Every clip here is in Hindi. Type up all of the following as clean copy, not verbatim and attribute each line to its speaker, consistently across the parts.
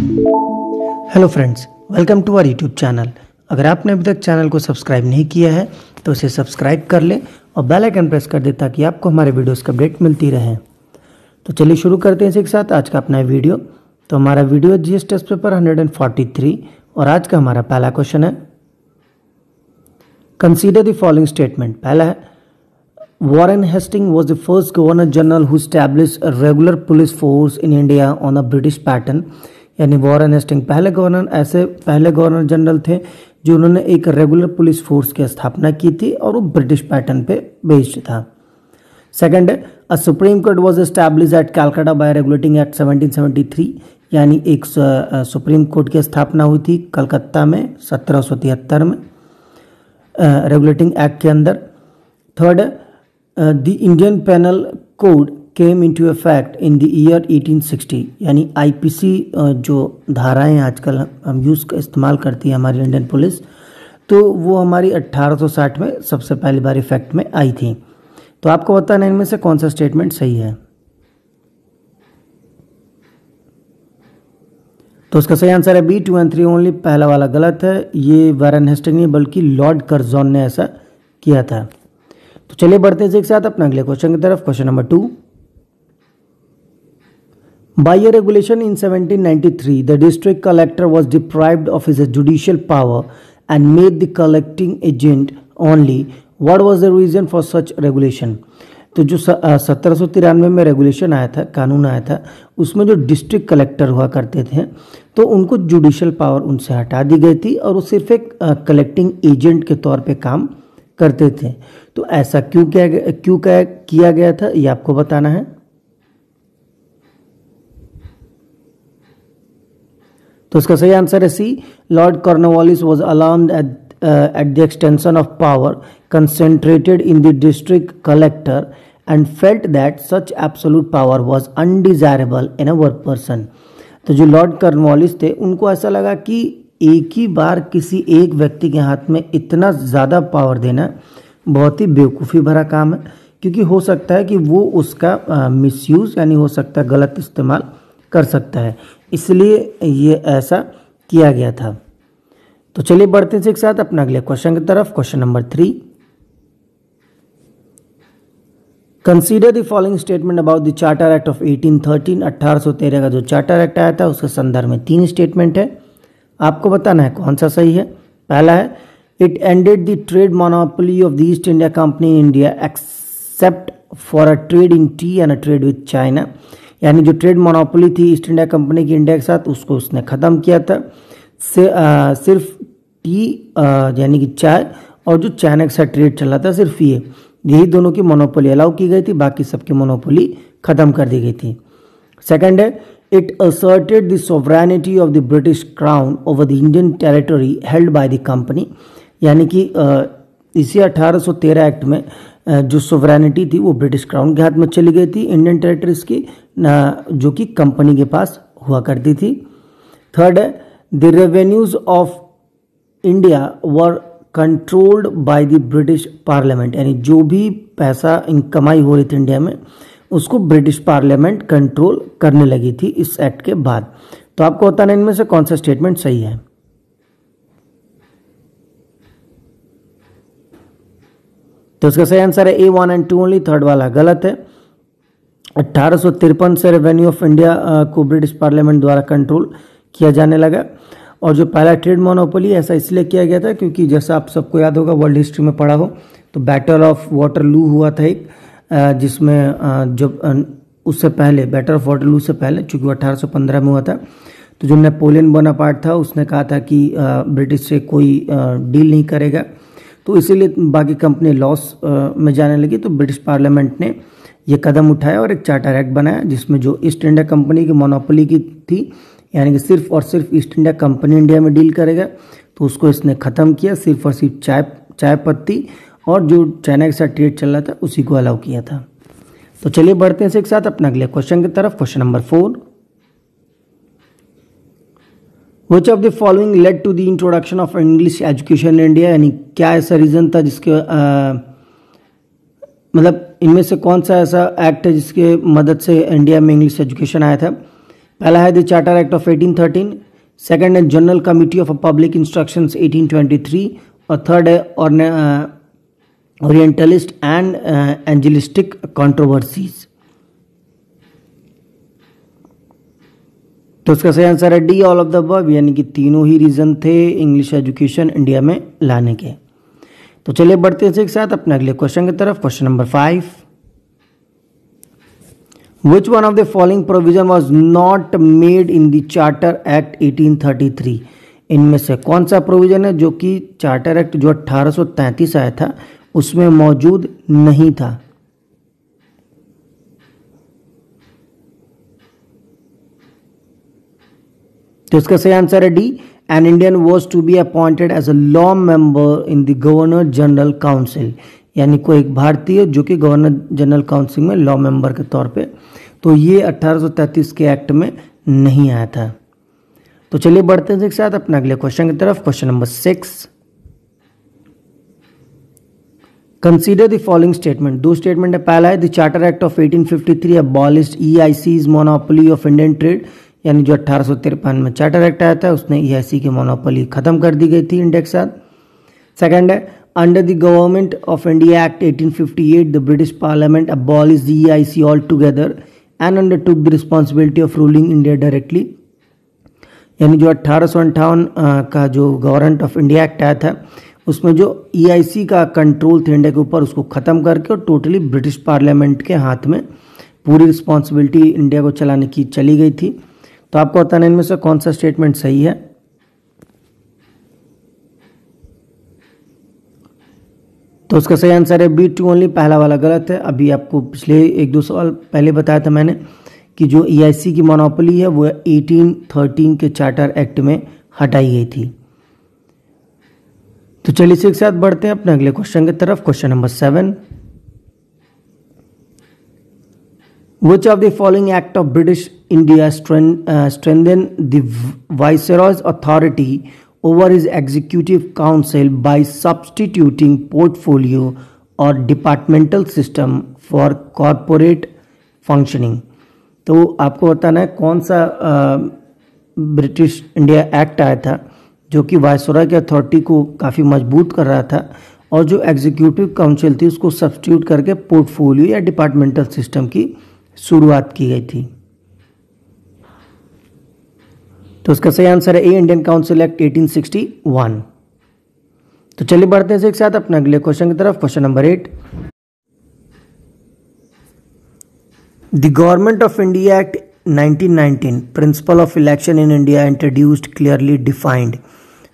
Speaker 1: Hello friends, welcome to our YouTube channel. अगर आपने अभी तक चैनल को सब्सक्राइब नहीं किया है तो उसे सब्सक्राइब कर लें और बेल आइकन प्रेस कर दें ताकि आपको हमारे वीडियोस की अपडेट मिलती रहे। तो चलिए शुरू करते हैं इसी के साथ आज का अपना वीडियो। तो हमारा वीडियो जीएस टेस्ट पेपर 143 और आज का हमारा पहला क्वेश्चन है, कंसीडर द फॉलोइंग स्टेटमेंट। पहला है, Warren Hastings was the first Governor General who established a regular police force in India on a British pattern। यानी वॉरेन हेस्टिंग पहले गवर्नर जनरल थे जो उन्होंने एक रेगुलर पुलिस फोर्स की स्थापना की थी और वो ब्रिटिश पैटर्न पे बेस्ड था। सेकंड है, अ supreme court was established eight Calcutta bye regulating act 1773। यानी एक सुप्रीम कोर्ट की स्थापना हुई थी कलकत्ता में 1773 में रेगुलेटिंग एक्ट के अंदर। थर्ड है, the Indian penal code came into effect in the year 1860। यानी आईपीसी जो धाराएं आजकल हम इस्तेमाल करती है हमारी इंडियन पुलिस, तो वो हमारी 1860 में सबसे पहली बार इफेक्ट में आई थी। तो आपको बताना इनमें से कौन सा स्टेटमेंट सही है। तो उसका सही आंसर है बी, 2 और 3 ओनली। पहला वाला गलत है, ये वॉरेन हेस्टिंग नहीं बल्कि लॉर्ड कर्जन ने ऐसा किया था। तो चलिए बढ़ते हैं एक साथ अपना अगले क्वेश्चन की तरफ। Question number 2, By a regulation in 1793, the district collector was deprived of his judicial power and made the collecting agent only. What was the reason for such regulation? तो जो 1793 में रेगुलेशन आया था, कानून आया था, उसमें जो डिस्ट्रिक्ट कलेक्टर हुआ करते थे तो उनको जुडिशियल पावर उनसे हटा दी गई थी और वो सिर्फ एक कलेक्टिंग एजेंट के तौर पे काम करते थे। तो ऐसा क्यों किया गया था ये आपको बताना है। तो इसका सही आंसर है C, Lord Cornwallis was alarmed at the extension of power concentrated in the district collector and felt that such absolute power was undesirable in a one person. तो जो लॉर्ड कॉर्नवालिस थे उनको ऐसा लगा कि एक ही बार किसी एक व्यक्ति के हाथ में इतना ज़्यादा पावर देना बहुत ही बेवकूफ़ी भरा काम है, क्योंकि हो सकता है कि वो उसका मिसयूज़ यानी हो सकता है गलत इस्तेमाल कर सकता है, इसलिए ये ऐसा किया गया था। तो चलिए बढ़ते हैं एक साथ अपना अगले क्वेश्चन की तरफ। Question number 3, consider the following statement about the charter act of 1813। 1813 का जो चार्टर एक्ट आया था उसके संदर्भ में 3 स्टेटमेंट है, आपको बताना है कौन सा सही है। पहला है, it ended the trade monopoly of the east India company in India except for a trade in T and a trade with China. यानी जो ट्रेड मोनोपोली थी ईस्ट इंडिया कंपनी की इंडिया के साथ उसको उसने ख़त्म किया था। सिर्फ टी यानी कि चाय और जो चाइना के साथ ट्रेड चल रहा था सिर्फ यही दोनों की मोनोपोली अलाउ की गई थी, बाकी सबकी मोनोपोली ख़त्म कर दी गई थी। सेकंड है, it asserted the sovereignty of the British crown over the Indian territory held by the company. यानी कि इसी 1813 एक्ट में जो सोवरेनिटी थी वो ब्रिटिश क्राउन के हाथ में चली गई थी इंडियन टेरिटरीज की, जो कि कंपनी के पास हुआ करती थी। थर्ड है, the revenues of India were controlled by the British parliament. यानी जो भी पैसा कमाई हो रही थी इंडिया में उसको ब्रिटिश पार्लियामेंट कंट्रोल करने लगी थी इस एक्ट के बाद। तो आपको बताना इनमें से कौन सा स्टेटमेंट सही है। तो इसका सही आंसर है ए, 1 और 2 ओनली। थर्ड वाला गलत है। 1853 से रेवेन्यू ऑफ इंडिया को ब्रिटिश पार्लियामेंट द्वारा कंट्रोल किया जाने लगा। और जो पहला ट्रेड मोनोपोली ऐसा इसलिए किया गया था क्योंकि जैसा आप सबको याद होगा, वर्ल्ड हिस्ट्री में पढ़ा हो तो बैटल ऑफ वाटरलू हुआ था एक, जिसमें जब उससे पहले बैटल ऑफ वाटरलू से पहले चूंकि 1815 में हुआ था, तो जो नेपोलियन बोनापार्ट था उसने कहा था कि ब्रिटिश से कोई डील नहीं करेगा, तो इसीलिए बाकी कंपनी लॉस में जाने लगी। तो ब्रिटिश पार्लियामेंट ने ये कदम उठाया और एक चार्टर एक्ट बनाया जिसमें जो ईस्ट इंडिया कंपनी की मोनोपोली की थी, यानी कि सिर्फ और सिर्फ ईस्ट इंडिया कंपनी इंडिया में डील करेगा, तो उसको इसने ख़त्म किया। सिर्फ और सिर्फ चाय पत्ती और जो चाइना के साथ ट्रेड चल रहा था उसी को अलाउ किया था। तो चलिए बढ़ते हैं एक साथ अपना अगले क्वेश्चन की तरफ। Question number 4, Which of the following led to the introduction of English education in India? यानी क्या ऐसा रीज़न था जिसके मतलब इनमें से कौन सा ऐसा एक्ट है जिसके मदद से इंडिया में इंग्लिश एजुकेशन आया था। पहला है the charter act of 1813, second है general committee of public instructions 1823 और थर्ड है ओरिएंटलिस्ट एंड एंजेलिस्टिक कंट्रोवर्सीज। तो उसका सही आंसर है D all of the above, यानी कि तीनों ही रीजन थे इंग्लिश एजुकेशन इंडिया में लाने के। तो चलिए बढ़ते हैं एक साथ अपने अगले क्वेश्चन की तरफ। Question number 5, which one of the following provision was not made in the charter act 1833? इनमें से कौन सा प्रोविजन है जो कि चार्टर एक्ट जो 1833 आया था उसमें मौजूद नहीं था? तो इसका सही आंसर है D, an Indian was to be appointed as a law member in the governor general council, यानी कोई एक भारतीय जो कि गवर्नर जनरल काउंसिल में लॉ मेंबर के तौर पे, तो ये 1833 के एक्ट में नहीं आया था। तो चलिए बढ़ते हैं एक साथ अपने अगले क्वेश्चन की तरफ। Question number 6, consider the following statement. दो स्टेटमेंट है। पहला है the charter act of 1853 abolished EIC's monopoly of Indian trade, यानी जो 1853 में चार्टर एक्ट आया था उसने EIC की मोनोपोली खत्म कर दी गई थी इंडिया के साथ। सेकंड है under the government of India act 1858 the British parliament abolished the EIC all together and undertook the responsibility of ruling India directly, यानी जो 1858 का जो गवर्नमेंट ऑफ इंडिया एक्ट आया था उसमें जो EIC का कंट्रोल था इंडिया के ऊपर उसको ख़त्म करके और टोटली ब्रिटिश पार्लियामेंट के हाथ में पूरी रिस्पॉन्सिबिलिटी इंडिया को चलाने की चली गई थी। तो आपको बताना इनमें से कौन सा स्टेटमेंट सही है। तो उसका सही आंसर है बी टू ओनली, पहला वाला गलत है। अभी आपको पिछले 1-2 सवाल पहले बताया था मैंने कि जो EIC की मोनोपोली है वो 1813 के चार्टर एक्ट में हटाई गई थी। तो चलिए इसी के साथ बढ़ते हैं अपने अगले क्वेश्चन की तरफ। Question number 7, Which of the following act of British India strengthen the viceroy's authority over his executive council by substituting portfolio or departmental system for corporate functioning? तो आपको बताना है कौन सा ब्रिटिश इंडिया एक्ट आया था जो कि वायसरॉय की अथॉरिटी को काफ़ी मजबूत कर रहा था और जो एग्जीक्यूटिव काउंसिल थी उसको सब्स्टिट्यूट करके पोर्टफोलियो या डिपार्टमेंटल सिस्टम की शुरुआत की गई थी। तो उसका सही आंसर है ए, इंडियन काउंसिल एक्ट 1861। तो चलिए बढ़ते हैं एक साथ अपने अगले क्वेश्चन की तरफ। Question number 8, the government of India act 1919 principle of election in India introduced clearly defined.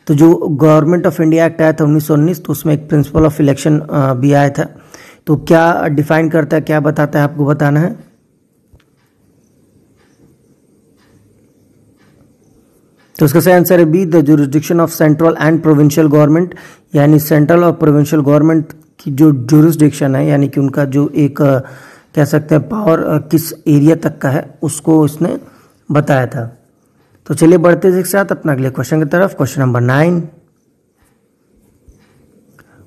Speaker 1: तो जो गवर्नमेंट ऑफ इंडिया एक्ट आया था 1919 तो उसमें एक प्रिंसिपल ऑफ इलेक्शन भी आया था। तो क्या डिफाइन करता है, क्या बताता है, आपको बताना है। तो इसका सही आंसर है B, the jurisdiction of central and provincial government, यानी सेंट्रल और प्रोविंशियल गवर्नमेंट की जो जुरिस्डिक्शन है यानी कि उनका जो एक कह सकते हैं पावर किस एरिया तक का है उसको इसने बताया था। तो चलिए बढ़ते हैं एक साथ अपना अगले क्वेश्चन की तरफ। Question number 9,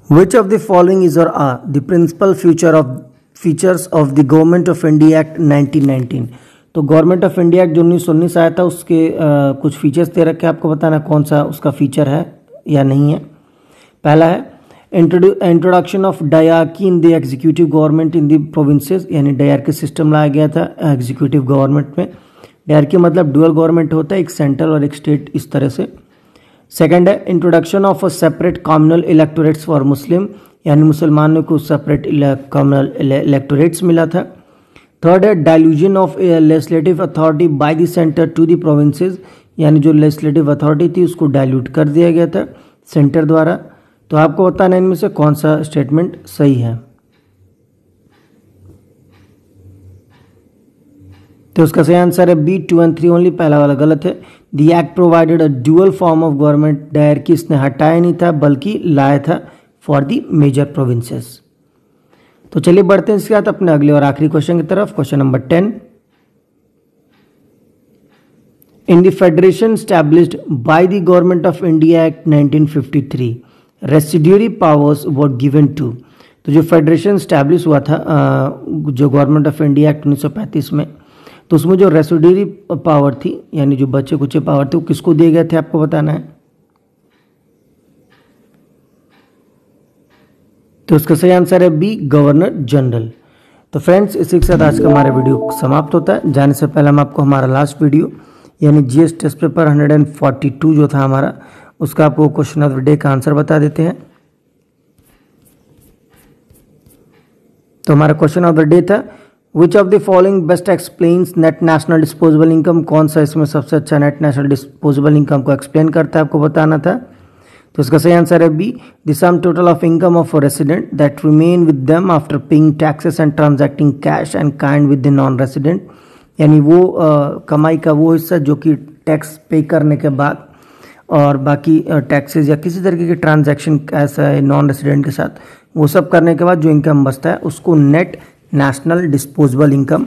Speaker 1: Which of the following is or are the principal features of the Government of India Act 1919? तो गवर्नमेंट ऑफ इंडिया एक्ट जो 1919 आया था उसके कुछ फीचर्स दे रखे हैं, आपको बताना कौन सा उसका फीचर है या नहीं है। पहला है introduction of dyarchy in the executive government in the provinces, यानी डायरकी सिस्टम लाया गया था एग्जीक्यूटिव गवर्नमेंट में। डायरकी मतलब डुअल गवर्नमेंट होता है, एक सेंट्रल और एक स्टेट, इस तरह से। सेकंड है introduction of a separate communal electorates for Muslim, यानी मुसलमानों को सेपरेट कम्युनल इलेक्टोरेट्स मिला था। थर्ड है dilution of legislative authority by the centre to the provinces, यानी जो लेजिस्लेटिव अथॉरिटी थी उसको डाइल्यूट कर दिया गया था सेंटर द्वारा। तो आपको बताना इनमें से कौन सा स्टेटमेंट सही है। तो उसका सही आंसर है बी 2 और 3 ओनली, पहला वाला गलत है। The act provided a dual form of government, dyarchy इसने हटाया नहीं था बल्कि लाया था फॉर द मेजर प्रोविंसेस। तो चलिए बढ़ते हैं इसके साथ अपने अगले और आखिरी क्वेश्चन की तरफ। Question number 10, in the federation established by the government of India act 1953 residuary powers were given to. तो जो फेडरेशन स्टैब्लिश हुआ था जो गवर्नमेंट ऑफ इंडिया एक्ट 1935 में, तो उसमें जो रेसिडुअरी पावर थी यानी जो बचे कुचे पावर थे वो किसको दिए गए थे आपको बताना है। तो उसका सही आंसर है बी, गवर्नर जनरल। तो फ्रेंड्स इसी के साथ आज का हमारा वीडियो समाप्त होता है। जाने से पहले हम आपको हमारा लास्ट वीडियो यानी जीएस टेस्ट पेपर 142 जो था हमारा, उसका आपको क्वेश्चन ऑफ द डे का आंसर बता देते हैं। तो हमारा क्वेश्चन ऑफ द डे था which of the following best explains net national disposable income, कौन सा इसमें सबसे अच्छा नेट नेशनल डिस्पोजेबल इनकम को एक्सप्लेन करता है आपको बताना था। तो इसका सही आंसर है B, the sum total of income of a resident that remain with them after paying taxes and transacting cash and kind with the non resident, यानी वो कमाई का वो हिस्सा जो कि टैक्स पे करने के बाद और बाकी टैक्सेस या किसी तरीके के ट्रांजैक्शन ऐसा है नॉन रेसिडेंट के साथ, वो सब करने के बाद जो इनकम बचता है उसको नेट नेशनल डिस्पोजेबल इनकम।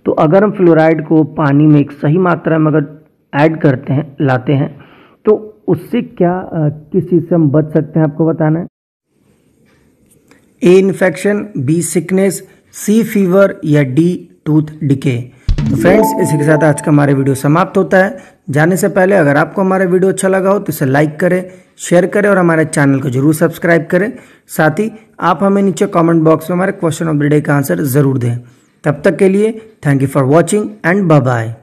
Speaker 1: तो अगर हम फ्लोराइड को पानी में एक सही मात्रा में अगर ऐड करते हैं, लाते हैं, तो उससे क्या किस चीज़ से हम बच सकते हैं आपको बताना है। ए इन्फेक्शन, बी सिकनेस, सी फीवर या डी टूथ डिके। तो फ्रेंड्स इसी के साथ आज का हमारा वीडियो समाप्त होता है। जाने से पहले अगर आपको हमारा वीडियो अच्छा लगा हो तो इसे लाइक करें, शेयर करें और हमारे चैनल को जरूर सब्सक्राइब करें। साथ ही आप हमें नीचे कमेंट बॉक्स में हमारे क्वेश्चन ऑफ द डे का आंसर जरूर दें। तब तक के लिए thank you for watching and bye bye.